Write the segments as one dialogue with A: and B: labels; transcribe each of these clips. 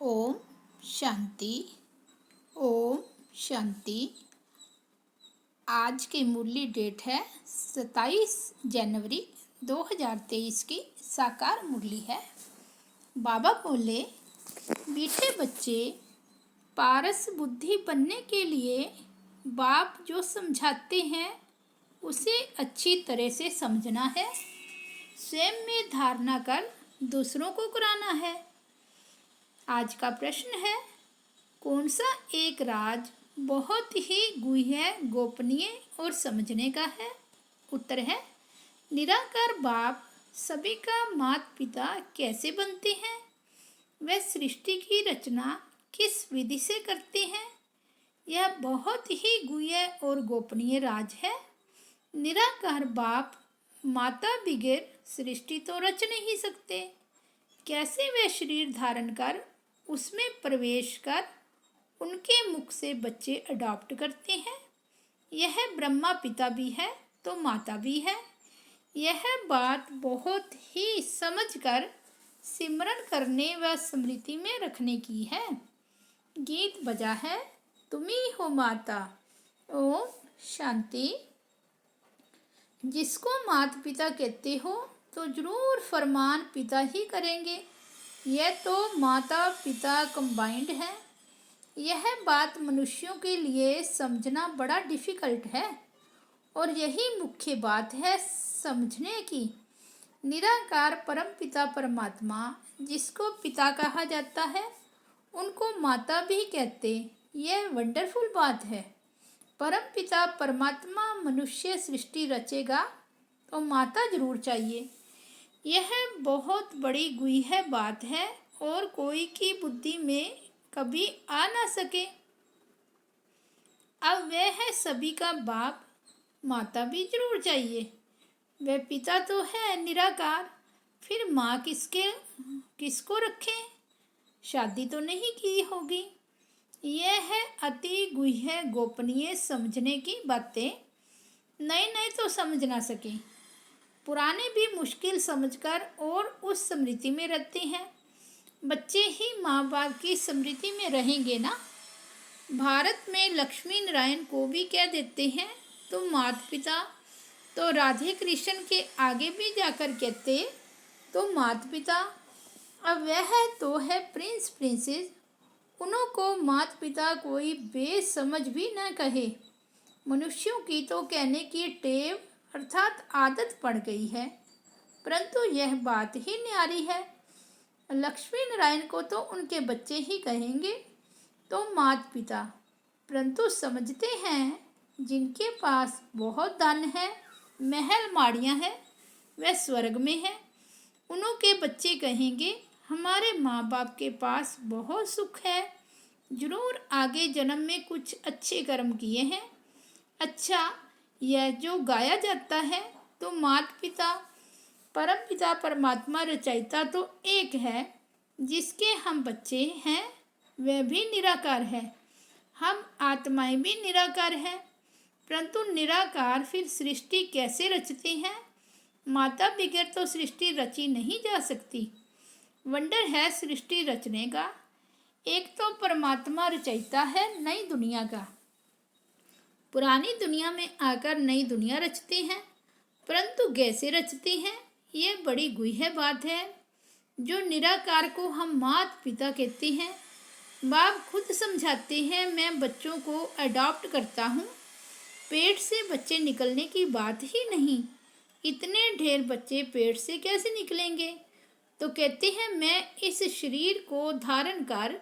A: ओम शांति। ओम शांति। आज की मुरली डेट है 27 जनवरी 2023 की साकार मुरली है। बाबा बोले, मीठे बच्चे, पारस बुद्धि बनने के लिए बाप जो समझाते हैं उसे अच्छी तरह से समझना है। स्वयं में धारणा कर दूसरों को कराना है। आज का प्रश्न है, कौन सा एक राज बहुत ही गुह्य, गोपनीय और समझने का है? उत्तर है, निराकार बाप सभी का माता पिता कैसे बनते हैं, वह सृष्टि की रचना किस विधि से करते हैं, यह बहुत ही गुह्य और गोपनीय राज है। निराकार बाप माता बगैर सृष्टि तो रच नहीं सकते। कैसे वे शरीर धारण कर उसमें प्रवेश कर उनके मुख से बच्चे अडॉप्ट करते हैं। यह ब्रह्मा पिता भी है तो माता भी है। यह बात बहुत ही समझकर सिमरन करने व स्मृति में रखने की है। गीत बजा है, तुम ही हो माता। ओम शांति। जिसको माता पिता कहते हो तो जरूर फरमान पिता ही करेंगे। यह तो माता पिता कंबाइंड है। यह बात मनुष्यों के लिए समझना बड़ा डिफ़िकल्ट है और यही मुख्य बात है समझने की। निराकार परम पिता परमात्मा जिसको पिता कहा जाता है उनको माता भी कहते, यह वंडरफुल बात है। परम पिता परमात्मा मनुष्य सृष्टि रचेगा तो माता जरूर चाहिए। यह बहुत बड़ी गुह्य बात है और कोई की बुद्धि में कभी आ ना सके। अब वह है सभी का बाप, माता भी जरूर चाहिए। वह पिता तो है निराकार, फिर माँ किसको रखें? शादी तो नहीं की होगी। यह है अति गुह्य गोपनीय समझने की बातें। नए तो समझ ना सके, पुराने भी मुश्किल समझकर और उस स्मृति में रहते हैं। बच्चे ही माँ बाप की स्मृति में रहेंगे ना। भारत में लक्ष्मी नारायण को भी कह देते हैं तुम माता पिता, तो राधे कृष्ण के आगे भी जाकर कहते तुम माता पिता। अब वह तो है प्रिंस प्रिंसेस, उन्हों को माता पिता कोई बेसमझ भी न कहे। मनुष्यों की तो कहने की टेव अर्थात आदत पड़ गई है, परंतु यह बात ही न्यारी है। लक्ष्मी नारायण को तो उनके बच्चे ही कहेंगे तो माता पिता, परंतु समझते हैं जिनके पास बहुत धन है, महल माड़ियाँ हैं, वह स्वर्ग में है, उन्हों के बच्चे कहेंगे हमारे माँ बाप के पास बहुत सुख है, जरूर आगे जन्म में कुछ अच्छे कर्म किए हैं। अच्छा, यह जो गाया जाता है तो माता पिता परम पिता परमात्मा रचयिता तो एक है, जिसके हम बच्चे हैं वह भी निराकार है। हम आत्माएं भी निराकार हैं, परंतु निराकार फिर सृष्टि कैसे रचते हैं? माता बगैर तो सृष्टि रची नहीं जा सकती। वंडर है सृष्टि रचने का। एक तो परमात्मा रचयिता है नई दुनिया का, पुरानी दुनिया में आकर नई दुनिया रचते हैं, परंतु कैसे रचते हैं ये बड़ी गुह्य बात है। जो निराकार को हम माता पिता कहते हैं, बाप खुद समझाते हैं मैं बच्चों को अडॉप्ट करता हूँ। पेट से बच्चे निकलने की बात ही नहीं, इतने ढेर बच्चे पेट से कैसे निकलेंगे? तो कहते हैं मैं इस शरीर को धारण कर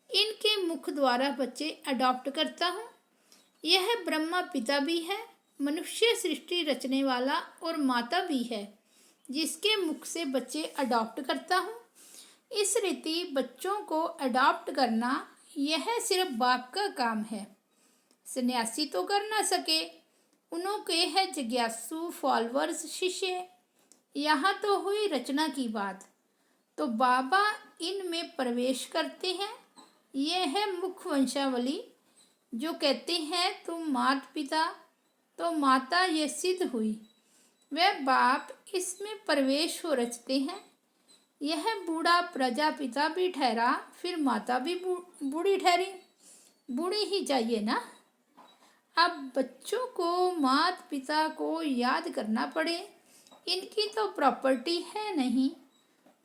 A: इनके मुख द्वारा बच्चे अडॉप्ट करता हूँ। यह ब्रह्मा पिता भी है, मनुष्य सृष्टि रचने वाला, और माता भी है जिसके मुख से बच्चे अडॉप्ट करता हूँ। इस रीति बच्चों को अडॉप्ट करना यह सिर्फ बाप का काम है। सन्यासी तो कर ना सके, उन्हों के है जिज्ञासु फॉलोअर्स शिष्य। यहाँ तो हुई रचना की बात, तो बाबा इनमें प्रवेश करते हैं। यह है मुख्य वंशावली जो कहते हैं तुम माता पिता तो माता, ये सिद्ध हुई। वह बाप इसमें प्रवेश हो रचते हैं। यह बूढ़ा प्रजापिता भी ठहरा, फिर माता भी बूढ़ी ठहरी। बूढ़ी ही चाहिए ना। अब बच्चों को माता पिता को याद करना पड़े, इनकी तो प्रॉपर्टी है नहीं।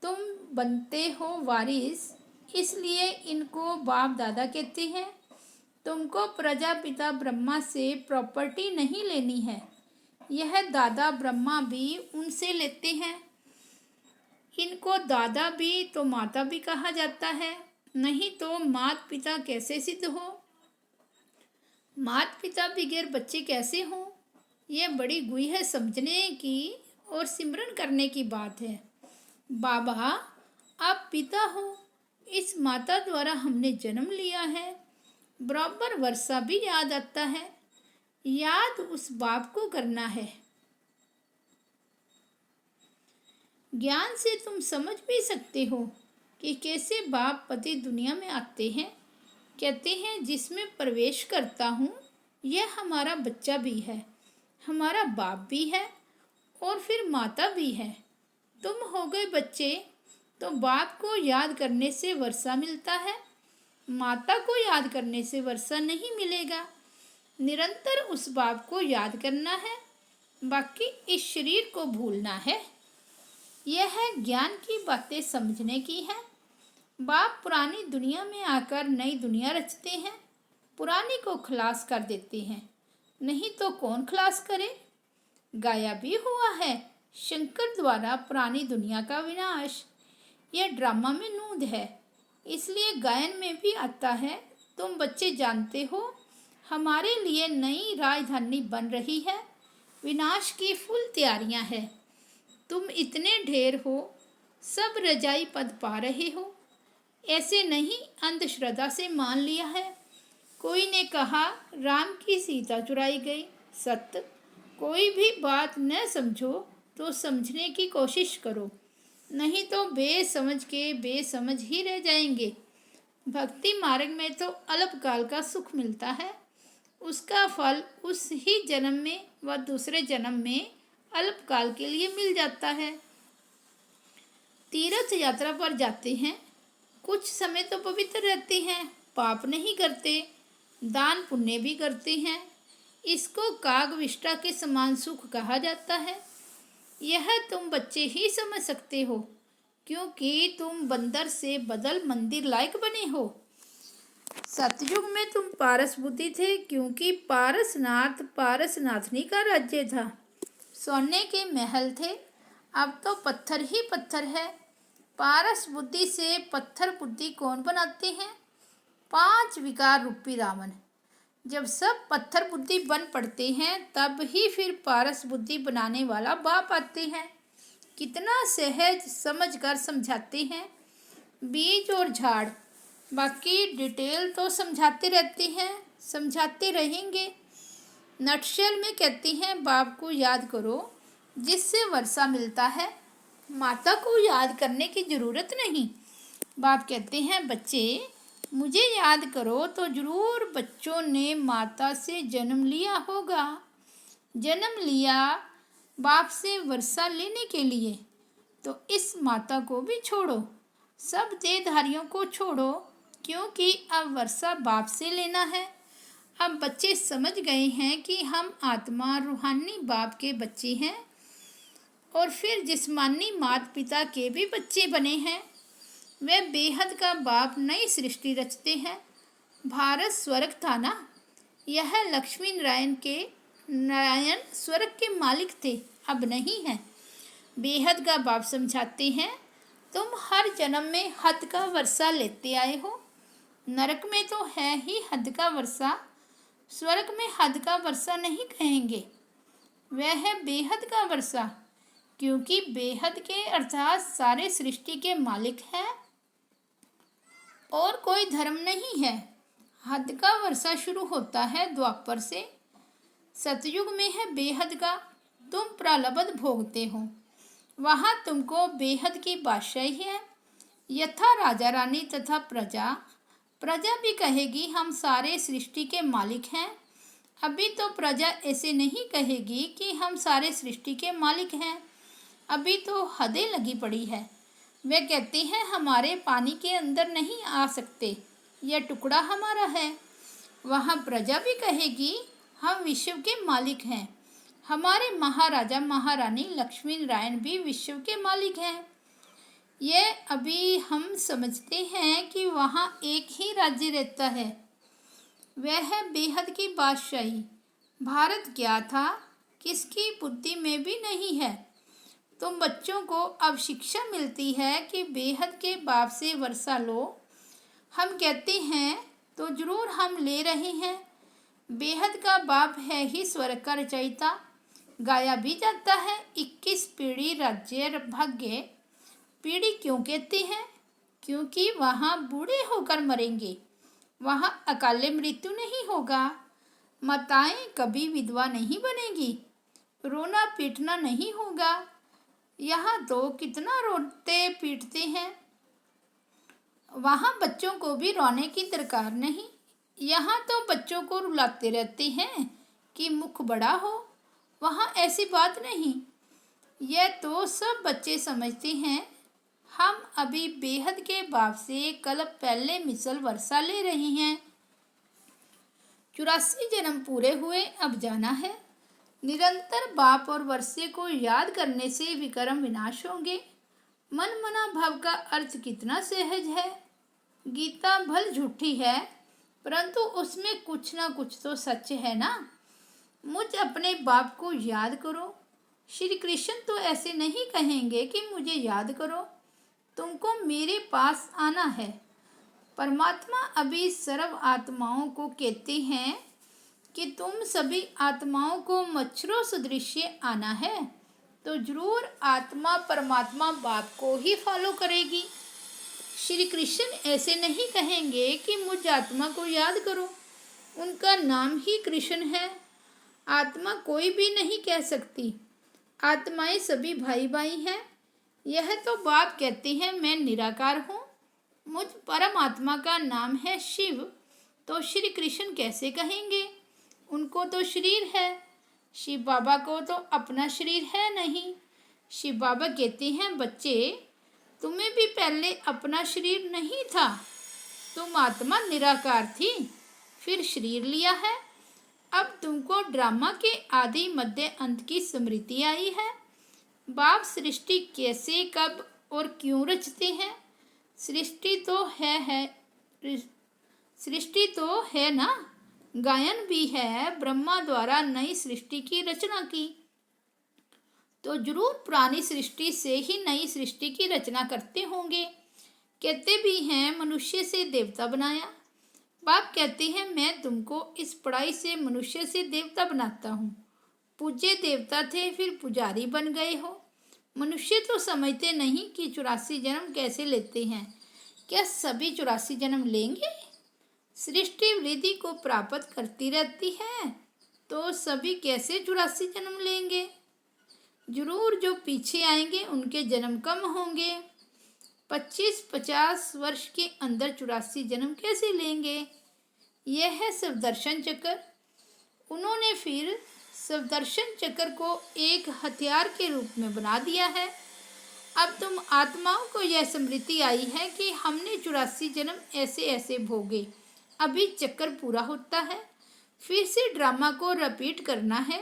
A: तुम बनते हो वारिस, इसलिए इनको बाप दादा कहते हैं। तुमको प्रजापिता ब्रह्मा से प्रॉपर्टी नहीं लेनी है, यह दादा ब्रह्मा भी उनसे लेते हैं। इनको दादा भी तो माता भी कहा जाता है, नहीं तो माता पिता कैसे सिद्ध हो। माता पिता बगैर बच्चे कैसे हों, यह बड़ी गूढ़ समझने की और सिमरन करने की बात है। बाबा, आप पिता हो, इस माता द्वारा हमने जन्म लिया है। बराबर वर्षा भी याद आता है, याद उस बाप को करना है। ज्ञान से तुम समझ भी सकते हो कि कैसे बाप पति दुनिया में आते हैं। कहते हैं जिसमें प्रवेश करता हूँ यह हमारा बच्चा भी है, हमारा बाप भी है और फिर माता भी है। तुम हो गए बच्चे, तो बाप को याद करने से वर्षा मिलता है, माता को याद करने से वर्षा नहीं मिलेगा। निरंतर उस बाप को याद करना है, बाकी इस शरीर को भूलना है। यह है ज्ञान की बातें समझने की है। बाप पुरानी दुनिया में आकर नई दुनिया रचते हैं, पुरानी को खलास कर देते हैं, नहीं तो कौन खलास करे। गाया भी हुआ है शंकर द्वारा पुरानी दुनिया का विनाश। यह ड्रामा में नूंद है, इसलिए गायन में भी आता है। तुम बच्चे जानते हो हमारे लिए नई राजधानी बन रही है, विनाश की फुल तैयारियां हैं। तुम इतने ढेर हो, सब रजाई पद पा रहे हो, ऐसे नहीं अंधश्रद्धा से मान लिया है। कोई ने कहा राम की सीता चुराई गई, सत्य। कोई भी बात न समझो तो समझने की कोशिश करो, नहीं तो बेसमझ के बेसमझ ही रह जाएंगे। भक्ति मार्ग में तो अल्पकाल का सुख मिलता है, उसका फल उस ही जन्म में व दूसरे जन्म में अल्पकाल के लिए मिल जाता है। तीर्थ यात्रा पर जाते हैं, कुछ समय तो पवित्र रहते हैं, पाप नहीं करते, दान पुण्य भी करते हैं। इसको कागविष्टा के समान सुख कहा जाता है। यह तुम बच्चे ही समझ सकते हो, क्योंकि तुम बंदर से बदल मंदिर लायक बने हो। सतयुग में तुम पारस बुद्धि थे, क्योंकि पारसनाथ पारसनाथनी का राज्य था, सोने के महल थे। अब तो पत्थर ही पत्थर है। पारस बुद्धि से पत्थर बुद्धि कौन बनाते हैं? 5 विकार रूपी रावण। जब सब पत्थर बुद्धि बन पड़ते हैं, तब ही फिर पारस बुद्धि बनाने वाला बाप आते हैं। कितना सहज समझ कर समझाते हैं, बीज और झाड़। बाकी डिटेल तो समझाते रहते हैं, समझाते रहेंगे। नटशेल में कहते हैं बाप को याद करो जिससे वर्षा मिलता है, माता को याद करने की ज़रूरत नहीं। बाप कहते हैं बच्चे मुझे याद करो, तो जरूर बच्चों ने माता से जन्म लिया होगा। जन्म लिया बाप से वर्षा लेने के लिए, तो इस माता को भी छोड़ो, सब देहधारियों को छोड़ो, क्योंकि अब वर्षा बाप से लेना है। अब बच्चे समझ गए हैं कि हम आत्मा रूहानी बाप के बच्चे हैं और फिर जिस्मानी माता पिता के भी बच्चे बने हैं। वे बेहद का बाप नई सृष्टि रचते हैं। भारत स्वर्ग था ना, यह लक्ष्मी नारायण स्वर्ग के मालिक थे, अब नहीं है। बेहद का बाप समझाते हैं तुम हर जन्म में हद का वर्षा लेते आए हो। नरक में तो है ही हद का वर्षा, स्वर्ग में हद का वर्षा नहीं कहेंगे, वह है बेहद का वर्षा, क्योंकि बेहद के अर्थात सारे सृष्टि के मालिक हैं और कोई धर्म नहीं है। हद का वर्षा शुरू होता है द्वापर से, सतयुग में है बेहद का। तुम प्रलब्ध भोगते हो, वहाँ तुमको बेहद की बादशाही है। यथा राजा रानी तथा प्रजा, प्रजा भी कहेगी हम सारे सृष्टि के मालिक हैं। अभी तो प्रजा ऐसे नहीं कहेगी कि हम सारे सृष्टि के मालिक हैं, अभी तो हदें लगी पड़ी है। वे कहते हैं हमारे पानी के अंदर नहीं आ सकते, यह टुकड़ा हमारा है। वहाँ प्रजा भी कहेगी हम विश्व के मालिक हैं। हमारे महाराजा महारानी लक्ष्मी नारायण भी विश्व के मालिक हैं। ये अभी हम समझते हैं कि वहाँ एक ही राज्य रहता है, वह है बेहद की बादशाही। भारत क्या था किसकी बुद्धि में भी नहीं है। तुम बच्चों को अब शिक्षा मिलती है कि बेहद के बाप से वर्षा लो। हम कहते हैं तो जरूर हम ले रहे हैं। बेहद का बाप है ही स्वर्ग का रचयिता। गाया भी जाता है 21 पीढ़ी राज्य भाग्य। पीढ़ी क्यों कहते हैं? क्योंकि वहाँ बूढ़े होकर मरेंगे, वहाँ अकाले मृत्यु नहीं होगा। माताएं कभी विधवा नहीं बनेगी, रोना पीटना नहीं होगा। यहाँ तो कितना रोते पीटते हैं, वहाँ बच्चों को भी रोने की दरकार नहीं। यहाँ तो बच्चों को रुलाते रहते हैं कि मुख बड़ा हो, वहाँ ऐसी बात नहीं। यह तो सब बच्चे समझते हैं। हम अभी बेहद के बाप से कल पहले मिसल वर्षा ले रहे हैं। 84 जन्म पूरे हुए, अब जाना है। निरंतर बाप और वर्षे को याद करने से विक्रम विनाश होंगे। मन मना भाव का अर्थ कितना सहज है। गीता भल झूठी है, परंतु उसमें कुछ ना कुछ तो सच है ना। मुझ अपने बाप को याद करो। श्री कृष्ण तो ऐसे नहीं कहेंगे कि मुझे याद करो, तुमको मेरे पास आना है। परमात्मा अभी सर्व आत्माओं को कहते हैं कि तुम सभी आत्माओं को मच्छरों सदृश आना है, तो जरूर आत्मा परमात्मा बाप को ही फॉलो करेगी। श्री कृष्ण ऐसे नहीं कहेंगे कि मुझ आत्मा को याद करो, उनका नाम ही कृष्ण है। आत्मा कोई भी नहीं कह सकती, आत्माएं सभी भाई भाई हैं। यह तो बाप कहते हैं मैं निराकार हूँ, मुझ परमात्मा का नाम है शिव, तो श्री कृष्ण कैसे कहेंगे? उनको तो शरीर है, शिव बाबा को तो अपना शरीर है नहीं। शिव बाबा कहते हैं बच्चे तुम्हें भी पहले अपना शरीर नहीं था, तुम आत्मा निराकार थी, फिर शरीर लिया है। अब तुमको ड्रामा के आदि मध्य अंत की स्मृति आई है। बाप सृष्टि कैसे कब और क्यों रचते हैं? सृष्टि तो है ना, गायन भी है। ब्रह्मा द्वारा नई सृष्टि की रचना की, तो जरूर पुरानी सृष्टि से ही नई सृष्टि की रचना करते होंगे। कहते भी हैं मनुष्य से देवता बनाया। बाप कहते हैं मैं तुमको इस पढ़ाई से मनुष्य से देवता बनाता हूँ। पूज्य देवता थे फिर पुजारी बन गए हो। मनुष्य तो समझते नहीं कि 84 जन्म कैसे लेते हैं। क्या सभी 84 जन्म लेंगे? सृष्टि वृद्धि को प्राप्त करती रहती है, तो सभी कैसे 84 जन्म लेंगे? जरूर जो पीछे आएंगे उनके जन्म कम होंगे। 25-50 वर्ष के अंदर 84 जन्म कैसे लेंगे? यह है सुदर्शन चक्र। उन्होंने फिर सुदर्शन चक्र को एक हथियार के रूप में बना दिया है। अब तुम आत्माओं को यह स्मृति आई है कि हमने 84 जन्म ऐसे ऐसे भोगे। अभी चक्कर पूरा होता है, फिर से ड्रामा को रिपीट करना है।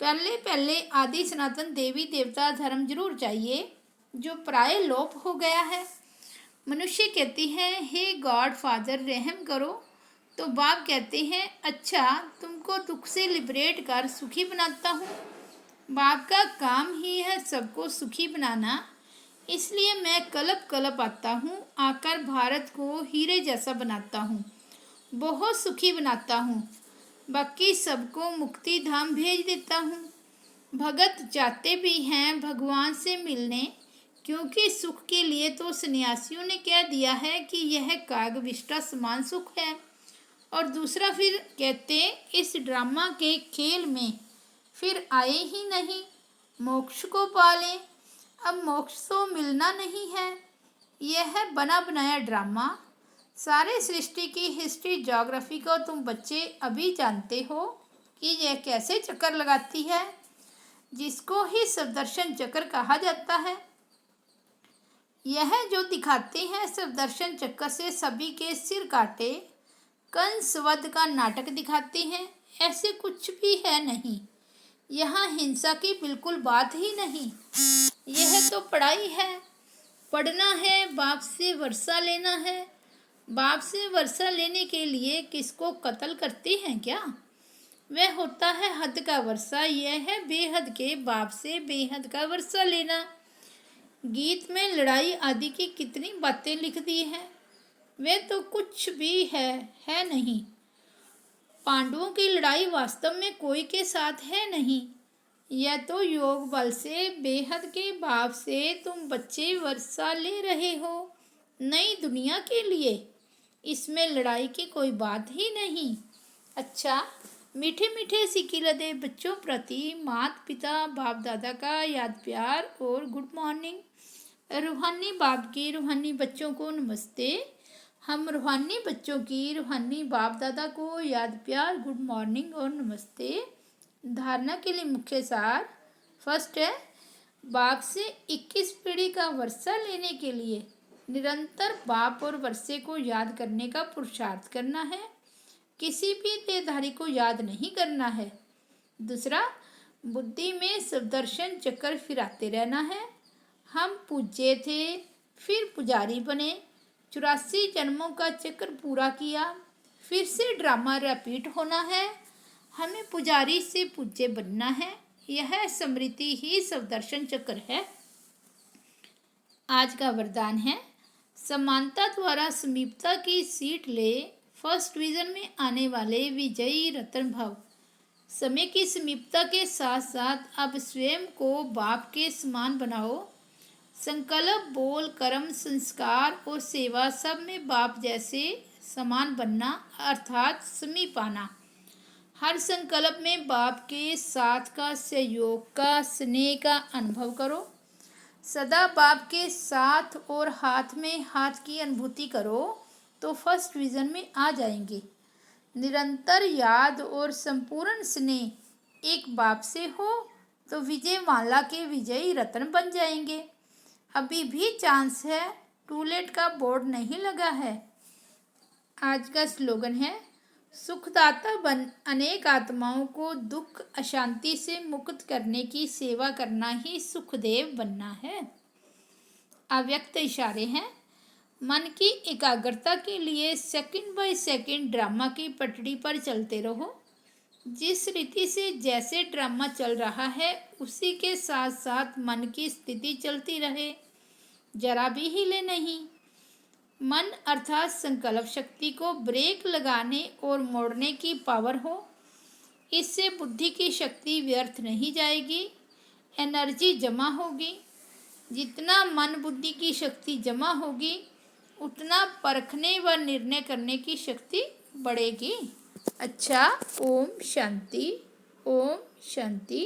A: पहले पहले आदि सनातन देवी देवता धर्म जरूर चाहिए, जो प्राय लोप हो गया है। मनुष्य कहती है हे गॉड फादर रहम करो, तो बाप कहते हैं अच्छा तुमको दुख से लिबरेट कर सुखी बनाता हूँ। बाप का काम ही है सबको सुखी बनाना, इसलिए मैं कलप कलप आता हूँ, आकर भारत को हीरे जैसा बनाता हूँ, बहुत सुखी बनाता हूँ। बाकी सबको मुक्ति धाम भेज देता हूँ। भगत जाते भी हैं भगवान से मिलने, क्योंकि सुख के लिए तो सन्यासियों ने कह दिया है कि यह कागविष्टा समान सुख है। और दूसरा फिर कहते इस ड्रामा के खेल में फिर आए ही नहीं, मोक्ष को पालें। अब मोक्ष तो मिलना नहीं है, यह है बना बनाया ड्रामा। सारे सृष्टि की हिस्ट्री ज्योग्राफी को तुम बच्चे अभी जानते हो कि यह कैसे चक्कर लगाती है, जिसको ही सुदर्शन चक्र कहा जाता है। यह जो दिखाते हैं सुदर्शन चक्र से सभी के सिर काटे, कंस वध का नाटक दिखाते हैं, ऐसे कुछ भी है नहीं। यहाँ हिंसा की बिल्कुल बात ही नहीं। यह तो पढ़ाई है, पढ़ना है, बाप से वर्षा लेना है। बाप से वर्षा लेने के लिए किसको कत्ल करते हैं क्या? वह होता है हद का वर्षा। यह है बेहद के बाप से बेहद का वर्षा लेना। गीत में लड़ाई आदि की कितनी बातें लिख दी हैं, वे तो कुछ भी है नहीं। पांडवों की लड़ाई वास्तव में कोई के साथ है नहीं। यह तो योग बल से बेहद के भाव से तुम बच्चे वर्षा ले रहे हो नई दुनिया के लिए। इसमें लड़ाई की कोई बात ही नहीं। अच्छा, मीठे मीठे सिकिलदे बच्चों प्रति माता पिता बाप दादा का याद प्यार और गुड मॉर्निंग। रूहानी बाप की रूहानी बच्चों को नमस्ते। हम रूहानी बच्चों की रूहानी बाप दादा को याद प्यार गुड मॉर्निंग और नमस्ते। धारणा के लिए मुख्य सार। फर्स्ट है, बाप से 21 पीढ़ी का वर्षा लेने के लिए निरंतर बाप और वर्षे को याद करने का पुरुषार्थ करना है। किसी भी देहधारी को याद नहीं करना है। दूसरा, बुद्धि में सुदर्शन चक्र फिराते रहना है। हम पूज्य थे, फिर पुजारी बने, 84 जन्मों का चक्र पूरा किया, फिर से ड्रामा रिपीट होना है। हमें पुजारी से पूज्य बनना है। यह स्मृति ही सुदर्शन चक्र है। आज का वरदान है, समानता द्वारा समीपता की सीट ले, फर्स्ट डिवीजन में आने वाले विजयी रतन भव। समय की समीपता के साथ साथ अब स्वयं को बाप के समान बनाओ। संकल्प, बोल, कर्म, संस्कार और सेवा सब में बाप जैसे समान बनना अर्थात समीप आना। हर संकल्प में बाप के साथ का, सहयोग का, स्नेह का अनुभव करो। सदा बाप के साथ और हाथ में हाथ की अनुभूति करो तो फर्स्ट डिवीजन में आ जाएंगे। निरंतर याद और संपूर्ण स्नेह एक बाप से हो तो विजय माला के विजयी रत्न बन जाएंगे। अभी भी चांस है, टू लेट का बोर्ड नहीं लगा है। आज का स्लोगन है, सुखदाता बन अनेक आत्माओं को दुख अशांति से मुक्त करने की सेवा करना ही सुखदेव बनना है। अव्यक्त इशारे हैं। मन की एकाग्रता के लिए सेकंड बाय सेकंड ड्रामा की पटड़ी पर चलते रहो। जिस रीति से जैसे ड्रामा चल रहा है उसी के साथ साथ मन की स्थिति चलती रहे, जरा भी हिले नहीं। मन अर्थात संकल्प शक्ति को ब्रेक लगाने और मोड़ने की पावर हो। इससे बुद्धि की शक्ति व्यर्थ नहीं जाएगी, एनर्जी जमा होगी। जितना मन बुद्धि की शक्ति जमा होगी उतना परखने व निर्णय करने की शक्ति बढ़ेगी। अच्छा, ओम शांति, ओम शांति।